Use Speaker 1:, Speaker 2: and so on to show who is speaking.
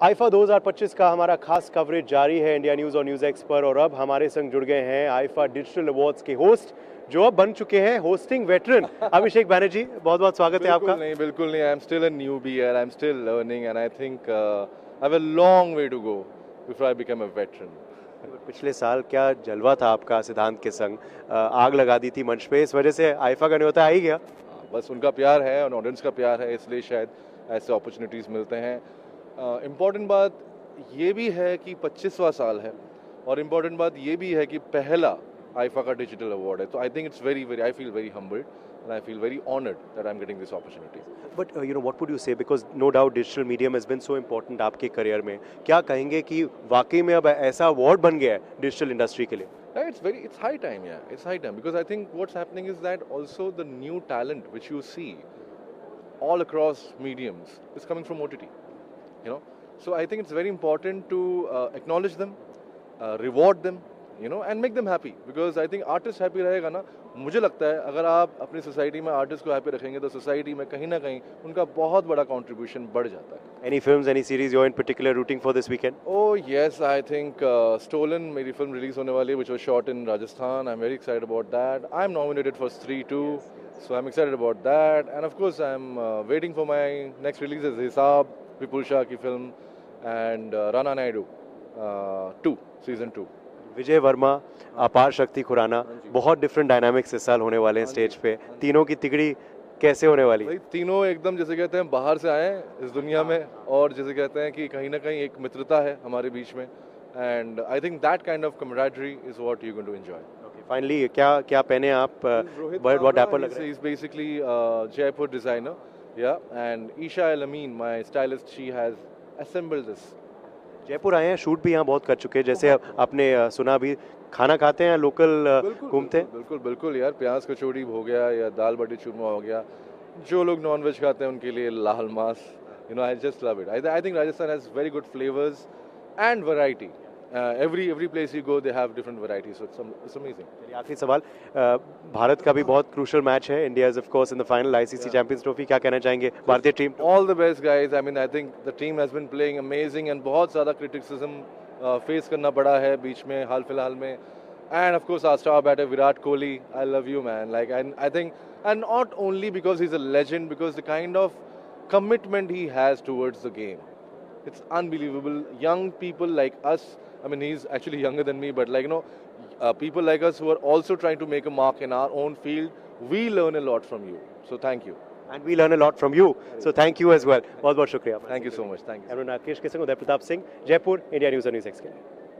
Speaker 1: IIFA 2025 का हमारा खास कवरेज जारी है इंडिया न्यूज़ और न्यूज़ एक्स पर। और अब हमारे संग जुड़ गए हैं आईफा डिजिटल अवार्ड्स के होस्ट, जो अब बन चुके हैं होस्टिंग वेटरन, अभिषेक बैनर्जी। बहुत बहुत स्वागत है आपका।
Speaker 2: बिल्कुल नहीं, I am still a newbie यार, I am still learning and I think I have a long way to go before I become a veteran.
Speaker 1: पिछले साल क्या जलवा था आपका सिद्धांत के संग, आग लगा दी थी मंच पे, इस वजह से आईफा का न्योता आ ही गया।
Speaker 2: बस उनका प्यार है और ऑडियंस का प्यार है, इसलिए शायद ऐसे अपॉर्चुनिटीज़ मिलते हैं। इम्पॉर्टेंट बात ये भी है कि 25वां साल है और इम्पॉर्टेंट बात ये भी है कि पहला आईफा का डिजिटल अवार्ड है, तो I think it's very I feel very humbled and I feel very honored that I'm getting this opportunity.
Speaker 1: But what would you say, because no doubt digital medium has been so important आपके career में, क्या कहेंगे कि वाकई में अब ऐसा award बन गया है डिजिटल इंडस्ट्री के लिए?
Speaker 2: It's high time, yeah. It's high time because I think what's happening is that also the new talent which you see all across mediums is coming from OTT. So I think it's very important to acknowledge them, reward them, and make them happy because I think artist happy रहेगा ना, मुझे लगता है अगर आप अपनी society में artist को हैप्पी रखेंगे तो सोसाइटी में कहीं ना कहीं उनका बहुत बड़ा कंट्रीब्यूशन बढ़ जाता है।
Speaker 1: Any films, any series you're in particular rooting for this weekend?
Speaker 2: Oh yes, I think Stolen मेरी फिल्म रिलीज होने वाली है, which was shot in Rajasthan. I'm very excited about that. I'm nominated for Stree 2, so I'm excited about that. And of course I'm waiting for my next releases, Hisab, Vipul Shah की film, and Rana Naidu 2, season 2.
Speaker 1: विजय वर्मा, अपार शक्ति खुराना, बहुत different dynamics इस साल होने वाले हैं stage पे। तीनों की तिगड़ी कैसे होने वाली?
Speaker 2: भाई तीनों एकदम जैसे कहते हैं बाहर से आए हैं इस दुनिया में, और जैसे कहते हैं कि कहीं ना कहीं एक मित्रता है हमारे बीच में, and I think that kind of camaraderie is what you going to enjoy.
Speaker 1: Finally क्या पहने आप? बहुत डैपर लग रहा है।
Speaker 2: He's basically Jaipur designer, yeah, and Isha El Amin, my stylist, she has assembled this.
Speaker 1: Jaipur आए हैं, शूट भी यहाँ बहुत कर चुके हैं, जैसे आपने सुना भी, खाना खाते हैं लोकल घूमते हैं?
Speaker 2: बिल्कुल बिल्कुल यार, प्याज कचौड़ी हो गया या दाल बाटी चूरमा हो गया, जो लोग नॉन वेज खाते हैं उनके लिए लाल मास, I just love it. I think Rajasthan has very good flavours and variety. Every place you go they have different varieties, so it's amazing.
Speaker 1: चलिए आखिरी सवाल, भारत का भी बहुत क्रूशल मैच है, India is of course in the final ICC champions trophy, क्या कहना चाहेंगे भारतीय team?
Speaker 2: All the best guys, I mean I think the team has been playing amazing and बहुत ज़्यादा criticism face करना पड़ा है बीच में हाल फिलहाल में, and of course our star batter Virat Kohli, I love you man, like I think, and not only because he's a legend, because the kind of commitment he has towards the game, it's unbelievable. Young people like us, I mean he's actually younger than me, but people like us who are also trying to make a mark in our own field, we learn a lot from you, so thank you.
Speaker 1: And we learn a lot from you, so thank you as well. बहुत बहुत शुक्रिया।
Speaker 2: Thank you so much. Thank you.
Speaker 1: Rakesh के संग Uday Pratap Singh, Jaipur, India news और news x के लिए।